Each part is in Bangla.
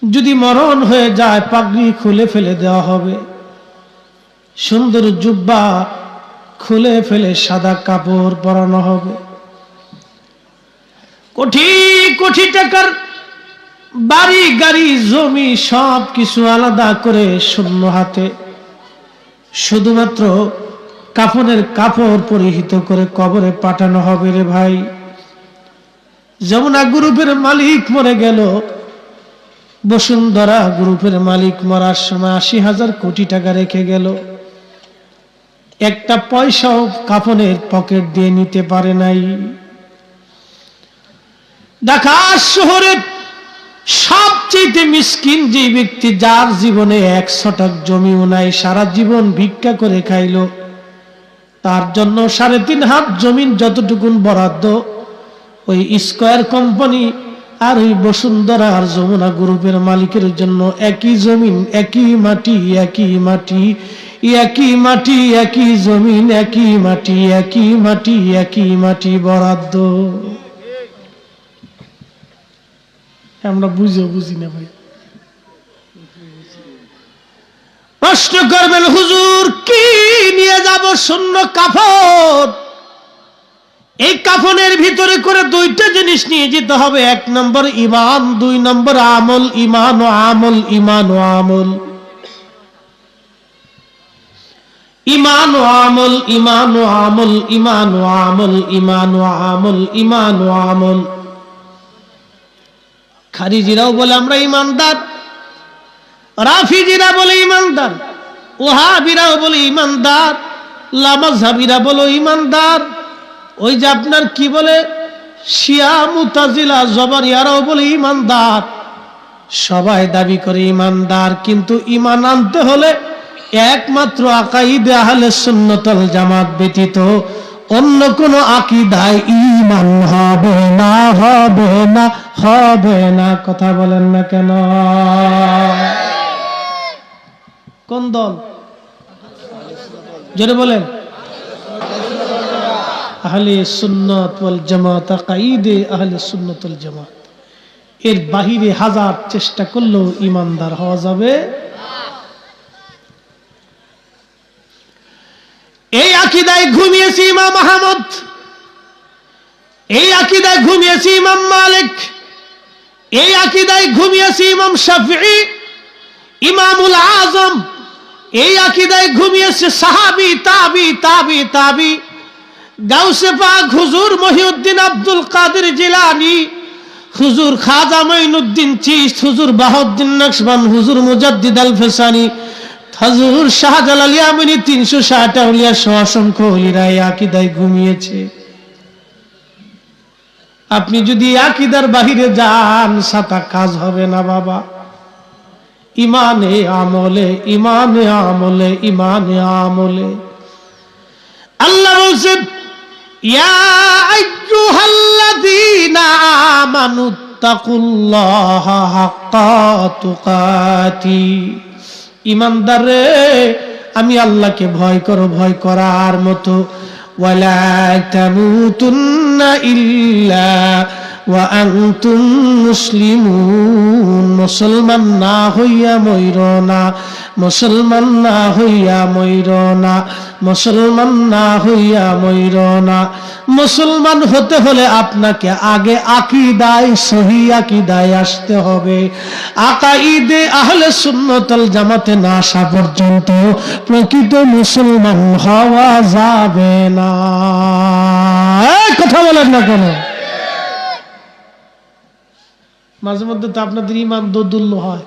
যদি মরণ হয়ে যায় পাগড়ি খুলে ফেলে দেওয়া হবে, সুন্দর জুব্বা খুলে ফেলে সাদা কাপড় পরানো হবে। কোটি কোটি টাকার বাড়ি গাড়ি জমি সব কিছু আলাদা করে শূন্য হাতে শুধুমাত্র কাফনের কাপড় পরিহিত করে কবরে পাঠানো হবে রে ভাই। যমুনা গ্রুপের মালিক মরে গেল, বসুন্ধরা গ্রুপের মালিক মরার সময় ৮০,০০০ কোটি টাকা রেখে গেল, একটা পয়সাও কাফনের পকেট দিয়ে নিতে পারে নাই। ঢাকা শহরে সবচেয়ে মিসকিন যে ব্যক্তি, যার জীবনে ১ শতক জমিও নাই, সারা জীবন ভিক্ষা করে খাইল, তার জন্য ৩.৫ হাত জমিন যতটুকুন বরাদ্দ, ওই স্কয়ার কোম্পানি আর ওই বসুন্ধরা আর যমুনা গ্রুপের মালিকের জন্য একই জমিন, একই মাটি, একই মাটি, একই মাটি, একই জমিন, একই মাটি, একই মাটি, একই মাটি বরাদ্দ। আমরা বুঝি না ভাই। প্রশ্ন করবেন, হুজুর কি নিয়ে যাব শূন্য কাফন? এই কাফনের ভিতরে করে 2টা জিনিস নিয়ে যেতে হবে। 1 নম্বর ঈমান, 2 নম্বর আমল। ঈমান ও আমল, ঈমান ও আমল, ঈমান ও আমল, ঈমান ও আমল, ঈমান ও আমল, ঈমান ও আমল, ঈমান ও আমল। খারিজিরাও বলে আমরা ইমানদার, রাফিজিরা বলে ইমানদার, ওয়াহাবিরাও বলে ইমানদার, লামাযহাবিরা বলে ইমানদার, ওই যে আপনার কি বলে শিয়া, মুতাজিলা, জবরিয়ারাও বলে ইমানদার। সবাই দাবি করে ইমানদার, কিন্তু ঈমান আনতে হলে একমাত্র আকাইদে আহলে সুন্নাত ওয়াল জামাত ব্যতীত অন্য কোন আকীদায় ঈমান হবে না, হবে না, হবে না। কথা বলেন না কেন? কোন দল? জোরে বলেন। আহলে সুন্নাত ওয়াল জামাত, আকাইদে আহলে সুন্নাত ওয়াল জামাত, এর বাহিরে হাজার চেষ্টা করলেও ঈমানদার হওয়া যাবে। এই আকীদায় ঘুমিয়েছে ইমাম আহমদ, এই আকীদায় ঘুমিয়েছে ইমাম মালিক, এই আকীদায় ঘুমিয়েছে ইমাম শাফিঈ, ইমামুল আজম, এই আকীদায় ঘুমিয়েছে সাহাবী, তাবি, তাবি, তাবি, গাউসে পাক হুজুর মহিউদ্দিন আব্দুল কাদের জিলানী, হুজুর খাজা মঈনুদ্দিন চিশতি, হুজুর বাহাউদ্দিন নকশবন্দ, হুজুর মুজাদ্দিদ আল ফিসানি, হুজুর শাহজালাল ইয়ামানি, 360 আউলিয়া সহ অসংখ্য ওলিরা এই আকীদায় ঘুমিয়েছে। আপনি যদি আকীদার বাহিরে যান, সাতা কাজ হবে না বাবা। ইমানে আমলে, ইমানে আমলে, ইমানে আমলে। আল্লাহ বলেন, ইয়া আইয়ুহাল্লাযীনা আমানুত্তাকুল্লাহা হাক্কা তুকাতি। ঈমানদার রে, আমি আল্লাহকে ভয় করো, ভয় করার মতো। ওয়ালা তামুতুন্না ইল্লা ওয়া আনতুম মুসলিমুন। মুসলমান না হইয়া মইরো না, মুসলমান না হইয়া মইরো না, মুসলমান না হইয়া মইরো না। মুসলমান হতে হলে আপনাকে আগে আকীদায়, সহি আকীদায় আসতে হবে। আকাইদে আহলে সুন্নাত ওয়াল জামাতে না আসা পর্যন্ত প্রকৃত মুসলমান হওয়া যাবে না। কথা বলেন না কেন? মাঝে মধ্যে তো আপনাদের ইমান দোদুল্য হয়।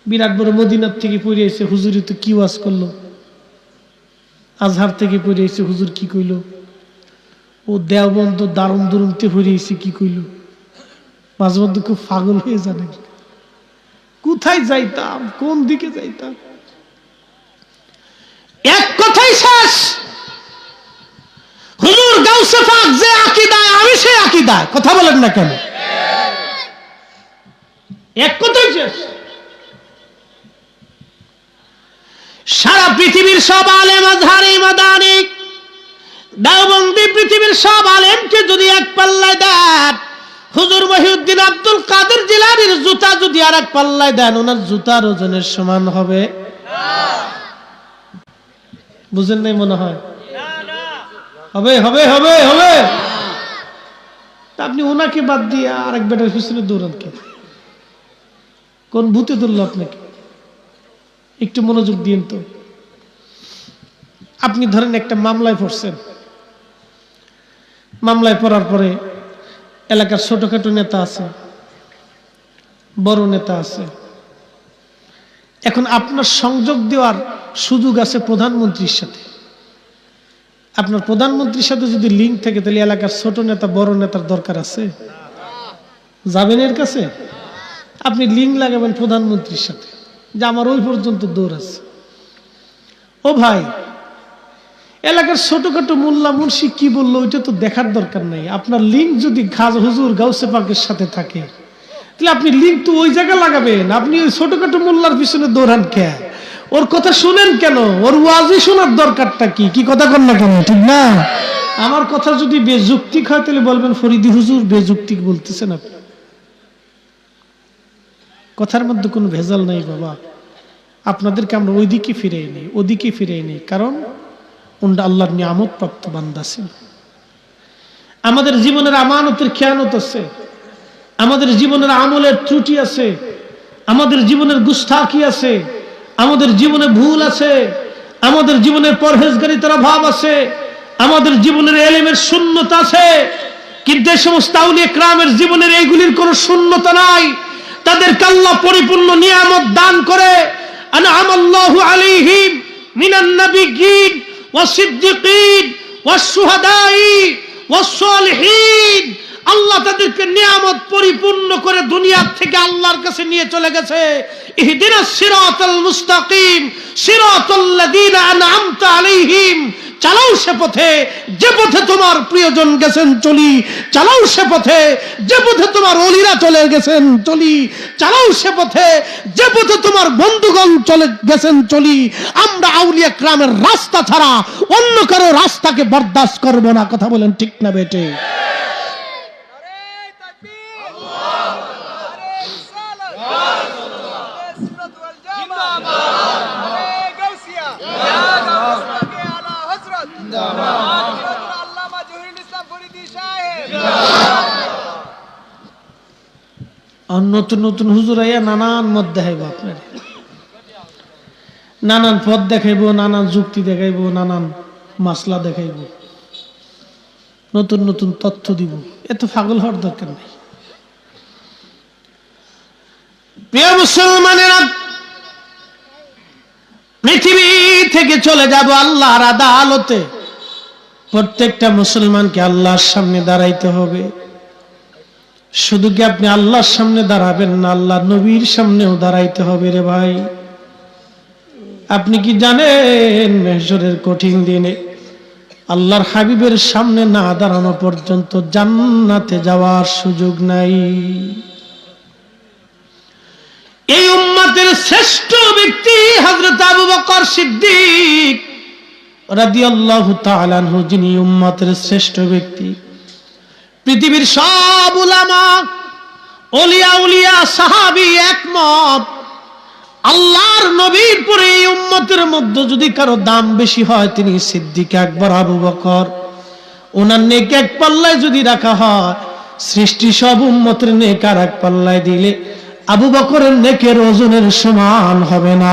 বিরাট বড় মদিনার থেকে পড়ে এসে হুজুরি তো কি ওয়াজ করলো, আজহার থেকে পড়ে এসে হুজুর কি কইল, ও দেওবন্দ দারুম দুরুমতে পড়ে এসে কি কইল। মাঝে মধ্যে খুব পাগল হয়ে জানেন, কোথায় যাইতাম, কোন দিকে যাইতাম। এক কথাই শেষ, হুজুর গাউসে পাক যে আকীদায়, আমি সেই আকীদায়। কথা বলেন না কেন? এক কথাই শেষ। সারা পৃথিবীর সব আলেম, আজহারি, মাদানী, দেওবন্দি, পৃথিবীর সব আলেমকে যদি এক পাল্লায় দেন, হুজুর মহিউদ্দিন আব্দুল কাদের জিলানীর জুতা যদি আর এক পাল্লায় দেন ওনার জুতার ওজনের সমান হবে বুঝেন নাই মনে হয় হবে হবে হবে হবে আপনি ওনাকে বাদ দিয়ে আর এক বেটার পিছনে দৌড়ান কে কোন ভূতে ধরল আপনাকে একটু মনোযোগ দিন তো আপনি ধরেন একটা মামলায় পড়ছেন মামলায় পড়ার পরে এলাকার ছোটখাটো নেতা আছে বড় নেতা আছে এখন আপনার সংযোগ দেওয়ার সুযোগ আছে প্রধানমন্ত্রীর সাথে আপনার প্রধানমন্ত্রীর সাথে যদি লিঙ্ক থাকে তাহলে এলাকার ছোট নেতা বড় নেতার দরকার আছে যাবেন এর কাছে আপনি লিঙ্ক লাগাবেন প্রধানমন্ত্রীর সাথে যে আমার ওই পর্যন্ত দৌড় আছে ও ভাই এলাকার ছোটখাটো মোল্লা মুন্সি কি বললো ওইটা তো দেখার দরকার নাই আপনার লিঙ্ক যদি খাজা হুজুর গাউসে পাকের সাথে থাকে তাহলে আপনি লিঙ্ক তো ওই জায়গায় লাগাবেন আপনি ওই ছোটখাটো মোল্লার পিছনে দৌড়ান কে ওর কথা শুনেন কেন ওর ওয়াজি শোনার দরকারটা কি কি কথা কর না কেন ঠিক না আমার কথা যদি বেযুক্তিক হয় তাহলে বলবেন ফরিদি হুজুর বেযুক্তিক বলতেছেন আপনি কথার মধ্যে কোনো ভেজাল নাই বাবা আপনাদেরকে আমরা ওইদিকে ফিরিয়ে নেই ওদিকে ফিরিয়ে নেই কারণ ওনটা আল্লাহর নিয়ামত প্রাপ্ত বান্দা ছিল আমাদের জীবনের আমানতের খেয়ানত আছে আমাদের জীবনের আমলের ত্রুটি আছে আমাদের জীবনের গুস্তাখি আছে আমাদের জীবনে ভুল আছে আমাদের জীবনের পরহেজগারিতার অভাব আছে আমাদের জীবনের ইলমের শূন্যতা আছে কিন্তু এই সমস্ত আউলিয়া কিরামের জীবনের এইগুলির কোনো শূন্যতা নাই তাদেরকে আল্লাহ পরিপূর্ণ নিয়ামত দান করে আনআমাল্লাহু আলাইহিম মিনান নাবিয়্যিন ওয়াস-সিদ্দীকিন ওয়াস-শুহাদাই ওয়াস-সালিহিন আল্লাহ তাদেরকে নিয়ামত পরিপূর্ণ করে দুনিয়া থেকে আল্লাহর কাছে নিয়ে চলে গেছে ইহদিনাস সিরাতাল মুস্তাকিম সিরাতাল্লাযীনা আনআমতা আলাইহিম চালাও সে পথে যে পথে তোমার প্রিয়জন গেছেন চলি চালাও সে পথে যে পথে তোমার ওলিরা চলে গেছেন চলি চালাও সে পথে যে পথে তোমার বন্ধুগণ চলে গেছেন চলি আমরা আউলিয়া কিরামের রাস্তা ছাড়া অন্য কারো রাস্তাকে বরদাস্ত করব না কথা বলেন ঠিক না বেটে নতুন নতুন হুজুর আইয়া নানান মত দেখাইব আপনার নানান পথ দেখাইব নানান যুক্তি দেখাইব নানান মাসলা দেখাইব নতুন নতুন তথ্য দিব এত পাগল হওয়ার দরকার নেই প্রিয় মুসলমানেরা পৃথিবী থেকে চলে যাব আল্লাহর আদালতে প্রত্যেকটা মুসলমানকে আল্লাহর সামনে দাঁড়াইতে হবে শুধু কি আপনি আল্লাহর সামনে দাঁড়াবেন না আল্লাহ নবীর সামনেও দাঁড়াইতে হবে রে ভাই আপনি কি জানেন মাহশরের কঠিন দিনে আল্লাহর হাবিবের সামনে না দাঁড়ানো পর্যন্ত জান্নাতে যাওয়ার সুযোগ নাই এই উম্মতের শ্রেষ্ঠ ব্যক্তি হযরত আবু বকর সিদ্দিক রাদিয়াল্লাহু তাআলা আনহু যিনি উম্মতের শ্রেষ্ঠ ব্যক্তি পৃথিবীর সব উলামা ওলিয়া উলিয়া সাহাবী একমত আল্লাহর নবীর পরে এই উম্মতের মধ্যে যদি কারো দাম বেশি হয় তিনি সিদ্দিক আকবর আবু বকর ওনার নেক এক পাল্লায় যদি রাখা হয় সৃষ্টি সব উম্মতের নেক আর এক পাল্লায় দিলে আবু বকরের নেকের ওজনের সমান হবে না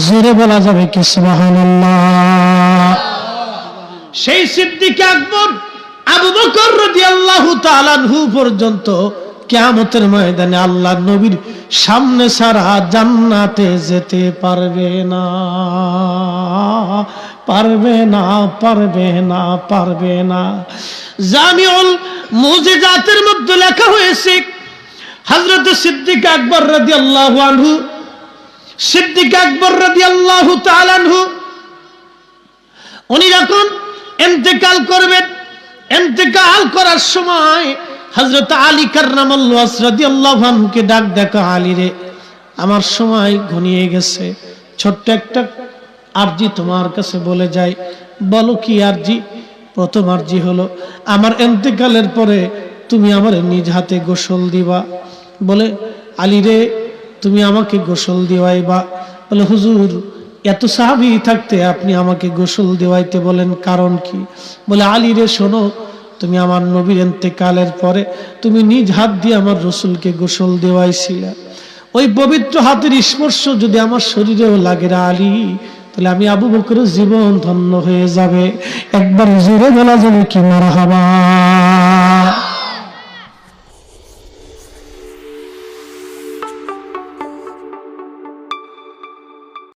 জোরে বলা যাবে কি সুবহানাল্লাহ সেই সিদ্দিক আকবর আবু বকর রাদিয়াল্লাহু তাআলা আনহু পর্যন্ত কিয়ামতের ময়দানে আল্লাহর নবীর সামনে ছাড়া জান্নাতে যেতে পারবে না পারবে না পারবে না পারবে না জামিউল মুজিজাতের মধ্যে লেখা হয়েছে হযরত সিদ্দিক আকবর রাদিয়াল্লাহু আনহু সিদ্দিক আকবর রাদিয়াল্লাহু তাআলা আনহু উনি যখন ইন্তেকাল করবেন ইন্তেকাল করার সময় হযরত আলী কাররামাল্লাহু ওয়াজহু রাদিয়াল্লাহু আনহুকে ডাক দেখা আলী রে আমার সময় ঘনিয়ে গেছে ছোট্ট একটা আরজি তোমার কাছে বলে যাই বলো কি আরজি প্রথম আরজি হলো আমার ইন্তেকালের পরে তুমি আমার নিজ হাতে গোসল দিবা বলে আলী রে তুমি আমাকে গোসল দেওয়াইবা। বলে হুজুর এত সাহাবী থাকতে আপনি আমাকে গোসল দেওয়াইতে বলেন, কারণ কি? বলে আলী রে শোনো, তুমি আমার নবীর ইন্তেকালের পরে তুমি নিজ হাত দিয়ে আমার রসুলকে গোসল দেওয়াইছিলা। ওই পবিত্র হাতের স্পর্শ যদি আমার শরীরেও লাগে রে আলী, তাহলে আমি আবু বকরের জীবন ধন্য হয়ে যাবে। একবার জোরে বলা যাবে কি মারহাবা।